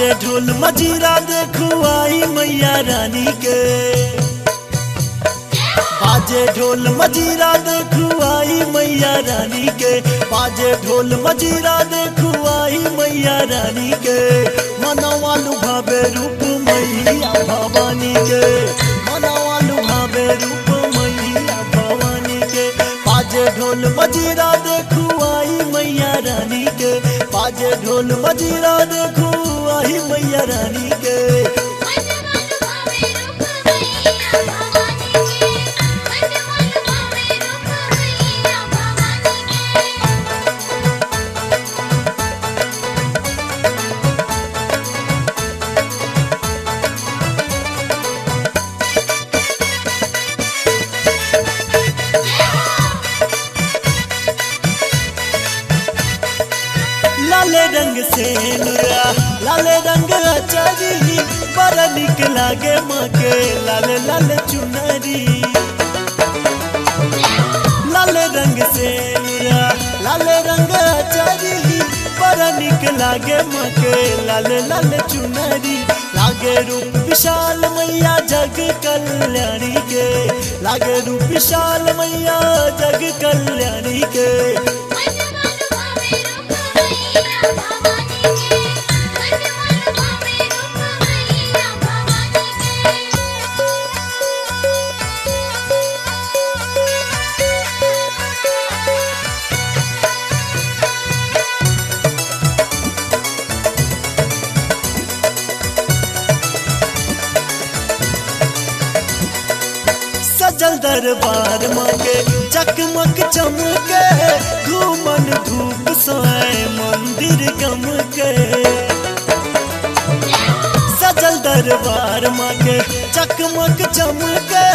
बाजे ढोल मजीरा देखू आई मैया रानी के। बाजे ढोल मजीरा देखू आई मैया रानी के। बाजे ढोल मजीरा देखू आई मैया रानी के। मनवा लुभावे रूप मैया भवानी के। मनवा लुभावे रूप मैया भवानी के। बाजे ढोल मजीरा देखू आई मैया रानी के। बाजे ढोल मजीरा देखू आई मैया रानी के। लाले रंग से नुरा लाले रंग अचारी बड़ा निक लागे माँ के लाले लाले चुनरी। लाले रंग से नुरा लाले रंग अचारी बड़ा निक लागे माँ के लाले लाले चुनरी। लागे रूप विशाल मैया जग कल्याणी के। लागे रूप विशाल मैया जग कल्याणी के। सजल दरबार मांगे चकमक चमके घूमन धूप सोए मंदिर गम के। सजल दरबार मांगे चकमक चमके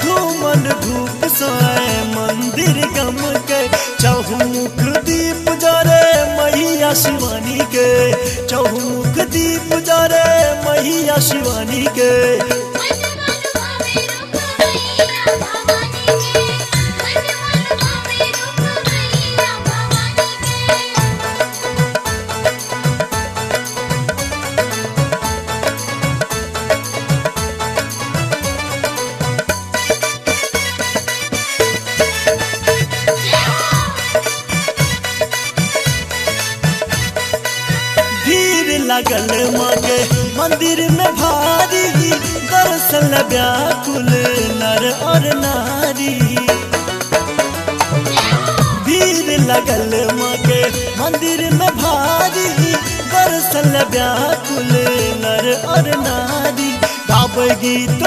घूमन धूप सोए मंदिर गम के। चहुमुख दीप जरे मैया शिवानी के। चहुमुख दीप जरे मैया शिवानी के। लगल मांगे मंदिर में भारी दर्शन व्याकुल नर और नारी। भीड़ लगल मांगे मंदिर में भारी दर्शन व्याकुल नर और नारी। गावे गीत